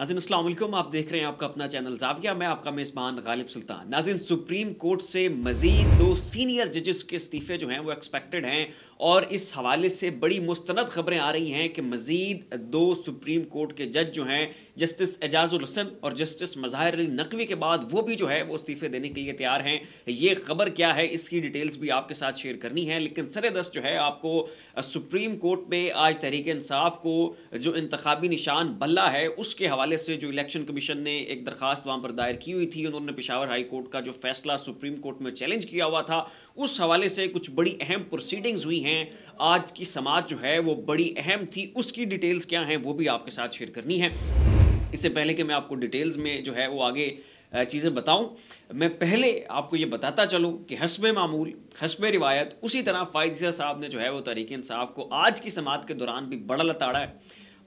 नाज़रीन अस्सलाम वालेकुम। आप देख रहे हैं आपका अपना चैनल ज़ाविया। मैं आपका मेज़बान गालिब सुल्तान। नाज़रीन, सुप्रीम कोर्ट से मज़ीद 2 सीनियर जजेस के इस्तीफ़े जो हैं वो एक्सपेक्टेड हैं और इस हवाले से बड़ी मुस्तनद ख़बरें आ रही हैं कि मज़ीद 2 सुप्रीम कोर्ट के जज जो हैं, जस्टिस एजाज़ुल हसन और जस्टिस मज़ाहिर अली नकवी के बाद वो भी जो है वो इस्तीफ़े देने के लिए तैयार हैं। ये ख़बर क्या है, इसकी डिटेल्स भी आपके साथ शेयर करनी है। लेकिन सरेदस्त जो है आपको सुप्रीम कोर्ट में आज तहरीक इंसाफ को जो इंतखाबी निशान बल्ला है उसके हवाले से जो इलेक्शन कमीशन ने एक दरखास्त वहां पर दायर की हुई थी, उन्होंने पेशावर हाई कोर्ट का जो फैसला सुप्रीम कोर्ट में चैलेंज किया हुआ था, उस हवाले से कुछ बड़ी अहम प्रोसीडिंग्स हुई हैं। आज की समात जो है वो बड़ी अहम थी, उसकी डिटेल्स क्या हैं वो भी आपके साथ शेयर करनी है। इससे पहले कि मैं आपको डिटेल्स में जो है वो आगे चीज़ें बताऊं, मैं पहले आपको ये बताता चलूं कि हस्बे मामूल, हस्बे रिवायत, उसी तरह फ़ायज़ साहब ने जो है वो तहरीक इंसाफ को आज की समात के दौरान भी बड़ा लताड़ा है,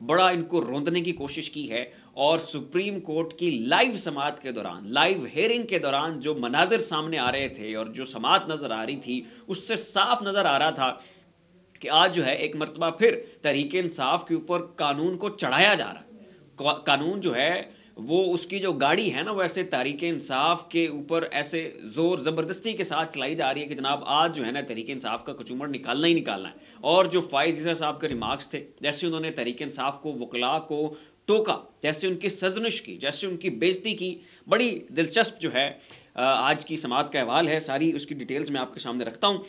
बड़ा इनको रोंदने की कोशिश की है। और सुप्रीम कोर्ट की लाइव समात के दौरान, लाइव हेयरिंग के दौरान जो मनाजिर सामने आ रहे थे और जो समात नज़र आ रही थी, उससे साफ नज़र आ रहा था कि आज जो है एक मरतबा फिर तहरीक इंसाफ के ऊपर कानून को चढ़ाया जा रहा है। कानून जो है वो, उसकी जो गाड़ी है ना, वो ऐसे तहरीक इंसाफ के ऊपर ऐसे ज़ोर ज़बरदस्ती के साथ चलाई जा रही है कि जनाब आज जो है ना तहरीक इंसाफ का कचूमर निकालना ही निकालना है। और जो फ़ाइज़ ईसा साहब के रिमार्क्स थे, जैसे उन्होंने तहरीक इंसाफ को, वकला को टोका, जैसे उनकी सजनिश की, जैसे उनकी बेइज्जती की, बड़ी दिलचस्प जो है आज की समात का अहवाल है। सारी उसकी डिटेल्स मैं आपके सामने रखता हूँ।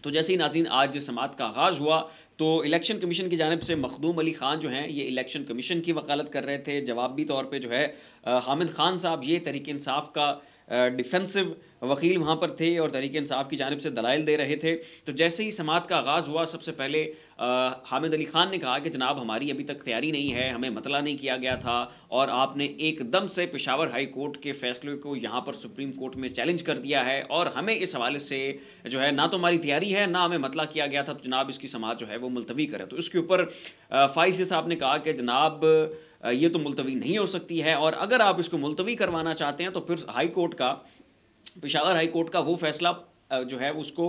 तो जैसे ही नाज़रीन आज समात का आगाज़ हुआ तो इलेक्शन कमीशन की जानिब से मखदूम अली ख़ान जो हैं ये इलेक्शन कमीशन की वकालत कर रहे थे। जवाबी तौर पे जो है हामिद ख़ान साहब ये तहरीक इंसाफ का डिफेंसिव वकील वहाँ पर थे और तहरीक इंसाफ की जानिब से दलाइल दे रहे थे। तो जैसे ही समात का आगाज़ हुआ, सबसे पहले हामिद अली ख़ान ने कहा कि जनाब हमारी अभी तक तैयारी नहीं है, हमें मतला नहीं किया गया था और आपने एकदम से पेशावर हाई कोर्ट के फैसले को यहाँ पर सुप्रीम कोर्ट में चैलेंज कर दिया है और हमें इस हवाले से जो है ना तो हमारी तैयारी है, ना हमें मतला किया गया था, तो जनाब इसकी समात जो है वो मुलतवी करे। तो इसके ऊपर फ़ाइज़ साहब ने कहा कि जनाब ये तो मुलतवी नहीं हो सकती है और अगर आप इसको मुलतवी करवाना चाहते हैं तो फिर हाई कोर्ट का, पेशावर हाई कोर्ट का वो फैसला जो है उसको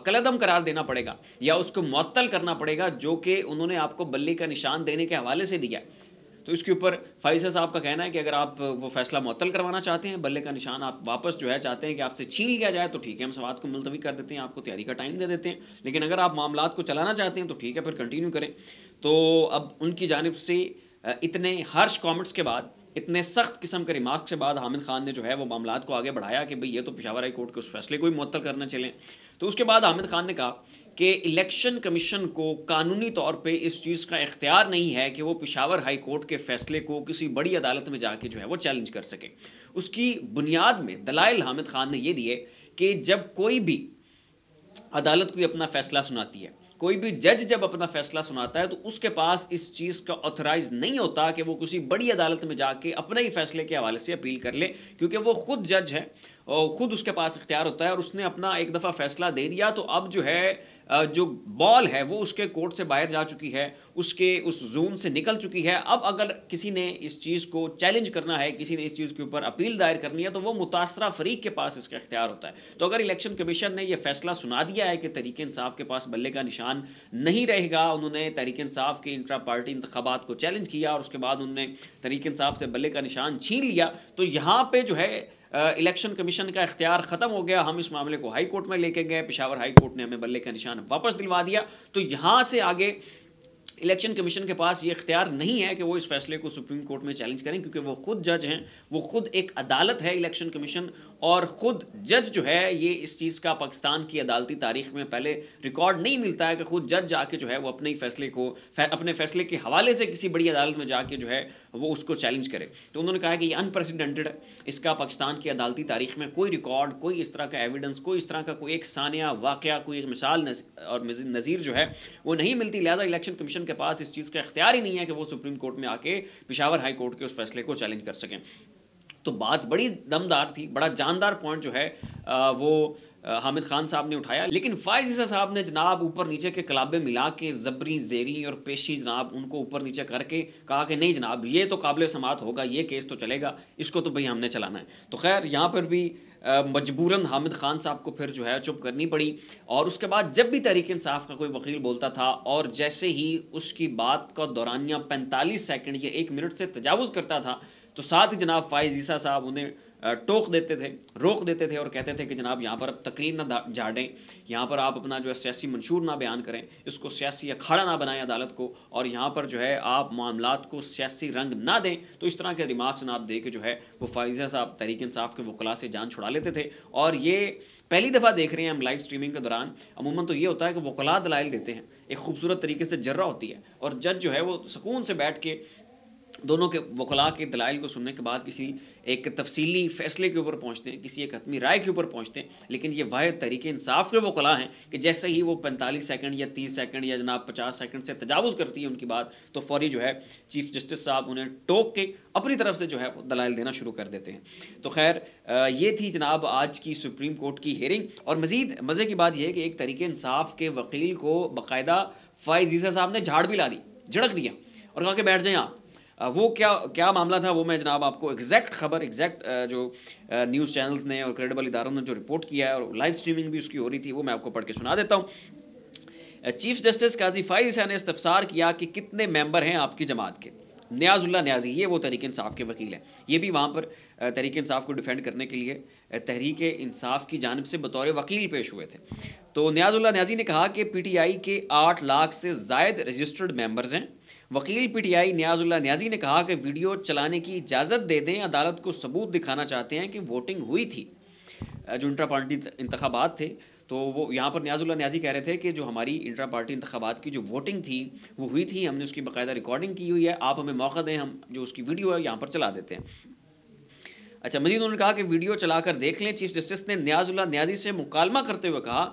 कलअदम करार देना पड़ेगा या उसको मुअत्तल करना पड़ेगा जो कि उन्होंने आपको बल्ले का निशान देने के हवाले से दिया है। तो इसके ऊपर फ़ाइज़ साहब का कहना है कि अगर आप वो फैसला मुअत्तल करवाना चाहते हैं, बल्ले का निशान आप वापस जो है चाहते हैं कि आपसे छीन लिया जाए, तो ठीक है, हम समात को मुलतवी कर देते हैं, आपको तैयारी का टाइम दे देते हैं। लेकिन अगर आप मामलात को चलाना चाहते हैं तो ठीक है, फिर कंटिन्यू करें। तो अब उनकी जानिब से इतने हार्श कॉमेंट्स के बाद, इतने सख्त किस्म के रिमार्क्स के बाद हामिद खान ने जो है वो मामलात को आगे बढ़ाया कि भाई ये तो पेशावर हाई कोर्ट के उस फैसले को ही मुअत्तल करना चलें। तो उसके बाद हामिद खान ने कहा कि इलेक्शन कमीशन को कानूनी तौर पे इस चीज़ का इख्तियार नहीं है कि वो पेशावर हाई कोर्ट के फैसले को किसी बड़ी अदालत में जाके जो है वो चैलेंज कर सके। उसकी बुनियाद में दलाइल हामिद खान ने ये दिए कि जब कोई भी अदालत कोई अपना फैसला सुनाती है, कोई भी जज जब अपना फैसला सुनाता है, तो उसके पास इस चीज़ का ऑथराइज नहीं होता कि वो किसी बड़ी अदालत में जाके अपने ही फैसले के हवाले से अपील कर ले, क्योंकि वो खुद जज है और खुद उसके पास इख्तियार होता है और उसने अपना एक दफ़ा फैसला दे दिया तो अब जो है जो बॉल है वो उसके कोर्ट से बाहर जा चुकी है, उसके उस जोन से निकल चुकी है। अब अगर किसी ने इस चीज़ को चैलेंज करना है, किसी ने इस चीज़ के ऊपर अपील दायर करनी है, तो वो मुतासरा फरीक के पास इसका इख्तियार होता है। तो अगर इलेक्शन कमीशन ने यह फैसला सुना दिया है कि तहरीक इंसाफ के पास बल्ले का निशान नहीं रहेगा, उन्होंने तहरीक इंसाफ के इंट्रा पार्टी इंतखाबात को चैलेंज किया और उसके बाद उन्होंने तहरीक इंसाफ से बल्ले का निशान छीन लिया, तो यहाँ पे जो है इलेक्शन कमीशन का इख्तियार ख़त्म हो गया। हम इस मामले को हाई कोर्ट में लेके गए, पेशावर हाई कोर्ट ने हमें बल्ले का निशान वापस दिलवा दिया। तो यहाँ से आगे इलेक्शन कमीशन के पास ये इख्तियार नहीं है कि वो इस फैसले को सुप्रीम कोर्ट में चैलेंज करें, क्योंकि वो खुद जज हैं, वो खुद एक अदालत है इलेक्शन कमीशन, और खुद जज जो है ये इस चीज़ का पाकिस्तान की अदालती तारीख में पहले रिकॉर्ड नहीं मिलता है कि खुद जज जाके जो है वो अपने ही फैसले को अपने फैसले के हवाले से किसी बड़ी अदालत में जाके जो है वो उसको चैलेंज करे। तो उन्होंने कहा कि ये अनप्रेसिडेंटेड है, इसका पाकिस्तान की अदालती तारीख में कोई रिकॉर्ड, कोई इस तरह का एविडेंस, कोई इस तरह का कोई एक सानिया वाक़या, कोई एक मिसाल और नज़ीर जो है वो नहीं मिलती। लिहाजा इलेक्शन कमीशन के पास इस चीज़ का इख्तियार ही नहीं है कि वो सुप्रीम कोर्ट में आके पेशावर हाई कोर्ट के उस फैसले को चैलेंज कर सकें। तो बात बड़ी दमदार थी, बड़ा जानदार पॉइंट जो है वो हामिद खान साहब ने उठाया। लेकिन फ़ाइज़ ईसा साहब ने जनाब ऊपर नीचे के कलाबे मिला के ज़बरी, ज़ेरी और पेशी जनाब उनको ऊपर नीचे करके कहा कि नहीं जनाब, ये तो काबिल समाअत होगा, ये केस तो चलेगा, इसको तो भई हमने चलाना है। तो खैर यहाँ पर भी मजबूरन हामिद खान साहब को फिर जो है चुप करनी पड़ी। और उसके बाद जब भी तहरीक इंसाफ का कोई वकील बोलता था और जैसे ही उसकी बात का दौरानिया 45 सेकंड या 1 मिनट से तजावुज़ करता था, तो साथ ही जनाब फ़ाइज़ ईसा साहब उन्हें टोक देते थे, रोक देते थे और कहते थे कि जनाब यहाँ पर अब तकरीर ना झाड़ें, यहाँ पर आप अपना जो है सियासी मंशूर ना बयान करें, इसको सियासी अखाड़ा ना बनाएं अदालत को, और यहाँ पर जो है आप मामलात को सियासी रंग ना दें। तो इस तरह के रिमार्क्स जनाब दे के जो है वो फ़ाइज़ साहब तहरीक इंसाफ के वकला से जान छुड़ा लेते थे। और ये पहली दफ़ा देख रहे हैं हम लाइव स्ट्रीमिंग के दौरान। अमूमन तो ये होता है कि वकला दलाइल देते हैं, एक खूबसूरत तरीके से जर्रा होती है, और जज जो है वो सुकून से बैठ के दोनों के वकला के दलाइल को सुनने के बाद किसी एक तफसीली फ़ैसले के ऊपर पहुँचते हैं, किसी एक हतमी राय के ऊपर पहुँचते हैं। लेकिन ये वाहिद तहरीक इंसाफ के वकला हैं कि जैसे ही वो 45 सेकंड या 30 सेकंड या जनाब 50 सेकंड से तजावुज़ करती है उनकी बात, तो फ़ौरी जो है चीफ़ जस्टिस साहब उन्हें टोक के अपनी तरफ से जो है दलाइल देना शुरू कर देते हैं। तो खैर ये थी जनाब आज की सुप्रीम कोर्ट की हियरिंग। और मज़ीद मज़े की बात यह है कि एक तहरीक इंसाफ के वकील को बाकायदा फ़ाइज़ ईसा साहब ने झाड़ भी ला दी, झड़क दिया और कहा कि बैठ जाएँ आप। वो क्या मामला था वो मैं जनाब आपको एग्जैक्ट खबर, एग्जैक्ट जो न्यूज़ चैनल्स ने और क्रेडिबल इदारों ने जो रिपोर्ट किया है और लाइव स्ट्रीमिंग भी उसकी हो रही थी, वो मैं आपको पढ़ के सुना देता हूँ। चीफ जस्टिस काजी फ़ाइज़ ईसा ने इस्तफसार किया कि कितने मेंबर हैं आपकी जमात के। न्याजुल्लाह न्याजी, ये वो तहरीक इंसाफ के वकील हैं, ये भी वहाँ पर तहरीक इंसाफ को डिफेंड करने के लिए तहरीक इंसाफ की जानिब से बतौर वकील पेश हुए थे। तो न्याजुल्लाह न्याजी ने कहा कि पीटीआई के 8 लाख से ज़ायद रजिस्टर्ड मेंबर्स हैं। वकील पीटीआई न्याजुल्लाह न्याजी ने कहा कि वीडियो चलाने की इजाज़त दे दें, अदालत को सबूत दिखाना चाहते हैं कि वोटिंग हुई थी। जो इंट्रा पार्टी इंतखाबात थे, तो वो यहाँ पर न्याजुल्लाह न्याजी कह रहे थे कि जो हमारी इंट्रा पार्टी इंतखाबात की जो वोटिंग थी वो हुई थी, हमने उसकी बाकायदा रिकॉर्डिंग की हुई है, आप हमें मौका दें, हम जो उसकी वीडियो है यहाँ पर चला देते हैं। अच्छा, मजीद उन्होंने कहा कि वीडियो चलाकर देख लें। चीफ जस्टिस ने न्याजुल्लाह न्याजी से मुकालमा करते हुए कहा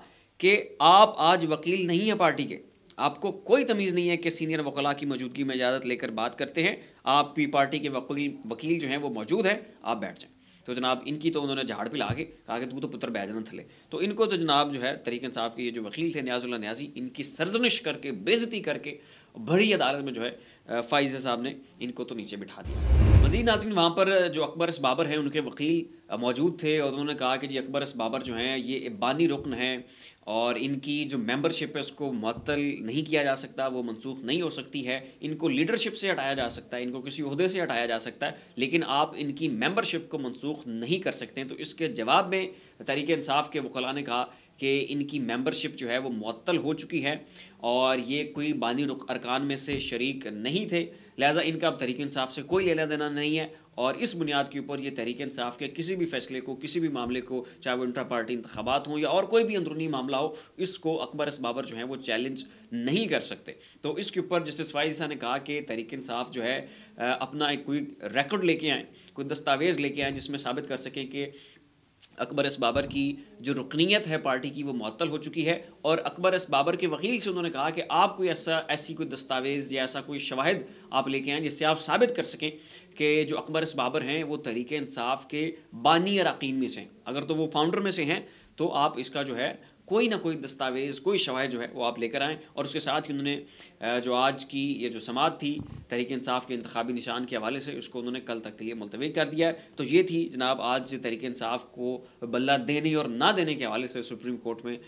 कि आप आज वकील नहीं हैं पार्टी के, आपको कोई तमीज़ नहीं है कि सीनियर वकला की मौजूदगी में इजाज़त लेकर बात करते हैं, आप पी पार्टी के वकील जो हैं वो मौजूद हैं, आप बैठ जाएं। तो जनाब इनकी तो उन्होंने झाड़ पिला के कहा कि तू तो पुत्र बैजना थले। तो इनको तो जनाब जो है तहरीक इंसाफ के ये जो वकील थे न्याजुल्लाह न्याजी, इनकी सरजनिश करके, बेइज्जती करके बड़ी अदालत में जो है फ़ाइज़ साहब ने इनको तो नीचे बिठा दिया। मज़ीद नाज़रीन, वहाँ पर जो अकबर एस बाबर हैं उनके वकील मौजूद थे और उन्होंने कहा कि जी अकबर एस बाबर जो हैं ये बानी रुकन हैं और इनकी जो मेंबरशिप है उसको मुअत्तल नहीं किया जा सकता, वो मनसूख नहीं हो सकती है, इनको लीडरशिप से हटाया जा सकता है, इनको किसी ओहदे से हटाया जा सकता है, लेकिन आप इनकी मेंबरशिप को मनसूख नहीं कर सकते हैं। तो इसके जवाब में तहरीक इंसाफ के वकला ने कहा कि इनकी मेंबरशिप जो है वो मुअत्तल हो चुकी है और ये कोई बानी अरकान में से शरीक नहीं थे, लिहाजा इनका अब तहरीक इंसाफ से कोई लेना देना नहीं है और इस बुनियाद के ऊपर ये तहरीक इंसाफ के किसी भी फैसले को, किसी भी मामले को, चाहे वो इंट्रा पार्टी इंतखाबात हों या और कोई भी अंदरूनी मामला हो, इसको अकबर एस बाबर जो है वो चैलेंज नहीं कर सकते। तो इसके ऊपर जस्टिस फ़ाइज़ ईसा ने कहा कि तहरीक इंसाफ जो है अपना एक कोई रिकॉर्ड लेके आएँ, कोई दस्तावेज़ लेके आएँ जिसमें साबित कर सकें कि अकबर एस बाबर की जो रुकनीत है पार्टी की वो मुअत्तल हो चुकी है। और अकबर एस बाबर के वकील से उन्होंने कहा कि आप कोई ऐसी कोई दस्तावेज़ या ऐसा कोई शवाहिद आप लेके आएँ जिससे आप साबित कर सकें कि जो अकबर एस बाबर हैं वो तहरीक इंसाफ के बानी अरकान में से हैं। अगर तो वो फाउंडर में से हैं तो आप इसका जो है कोई ना कोई दस्तावेज़, कोई शवाहिद जो है वो आप लेकर आएँ। और उसके साथ ही उन्होंने जो आज की ये जो समाअत थी तहरीक इंसाफ के इंतखाबी निशान के हवाले से उसको उन्होंने कल तक के लिए मुलतवी कर दिया है। तो ये थी जनाब आज तहरीक इंसाफ को बल्ला देने और ना देने के हवाले से सुप्रीम कोर्ट में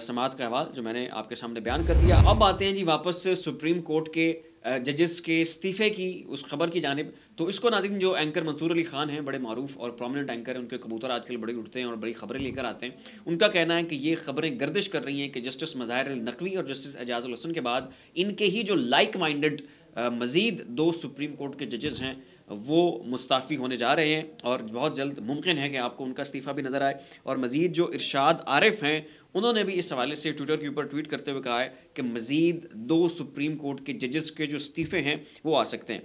समाअत का अहवाल जो मैंने आपके सामने बयान कर दिया। अब आते हैं जी वापस से सुप्रीम कोर्ट के जजेस के इस्तीफ़े की उस खबर की जानिब। तो इसको नाज़रीन जो एंकर मंसूर अली ख़ान हैं, बड़े मारूफ और प्रोमिनेंट एंकर हैं, उनके कबूतर आजकल बड़े उड़ते हैं और बड़ी खबरें लेकर आते हैं। उनका कहना है कि ये खबरें गर्दिश कर रही हैं कि जस्टिस मज़ाहिर अल नकवी और जस्टिस एजाज़ुल हसन के बाद इनके ही जो लाइक माइंडेड मज़ीद 2 सुप्रीम कोर्ट के जजेस हैं वो मुस्ताफ़ी होने जा रहे हैं और बहुत जल्द मुमकिन है कि आपको उनका इस्तीफ़ा भी नज़र आए। और मज़ीद जो इरशाद आरिफ हैं उन्होंने भी इस हवाले से ट्विटर के ऊपर ट्वीट करते हुए कहा है कि मज़ीद 2 सुप्रीम कोर्ट के जजेस के जो इस्तीफ़े हैं वो आ सकते हैं।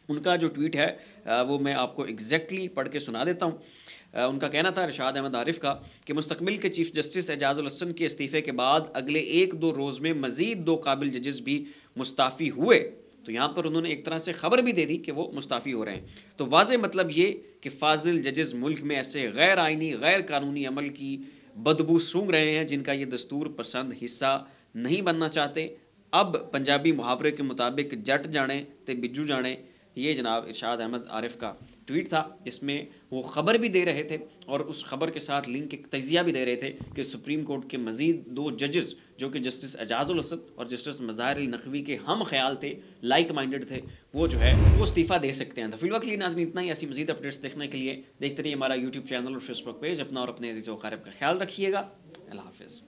उनका जो ट्वीट है वो मैं आपको एग्जैक्टली पढ़ के सुना देता हूँ। उनका कहना था इरशाद अहमद आरिफ का कि मुस्तकबिल के चीफ जस्टिस एजाज़ुल हसन के इस्तीफ़े के बाद अगले 1-2 रोज़ में मज़ीद 2 काबिल जजेस भी मुस्ताफ़ी हुए तो यहाँ पर उन्होंने एक तरह से खबर भी दे दी कि वो मुस्ताफ़ी हो रहे हैं। तो वाज़ेह मतलब ये कि फाजिल जजेस मुल्क में ऐसे गैर आइनी, गैर कानूनी अमल की बदबू सूंघ रहे हैं जिनका ये दस्तूर पसंद हिस्सा नहीं बनना चाहते। अब पंजाबी मुहावरे के मुताबिक जट जाने ते बिज्जू जाने, ये जनाब इरशाद अहमद आरिफ का ट्वीट था। इसमें वो ख़बर भी दे रहे थे और उस खबर के साथ लिंक एक तजिया भी दे रहे थे कि सुप्रीम कोर्ट के मज़ीद 2 जजेस जो कि जस्टिस एजाजुल हसन और जस्टिस मज़ाहिर अल नकवी के हम ख्याल थे, लाइक माइंडेड थे, वो जो है वो इस्तीफ़ा दे सकते हैं। तो फिलहाल के लिए नाज़रीन इतना ही। ऐसी मज़ीद अपडेट्स देखने के लिए देखते रहिए हमारा यूट्यूब चैनल और फेसबुक पेज। अपना और अपने अज़ीज़ व अक़ारिब का ख्याल रखिएगा। अल्लाह हाफ़िज़।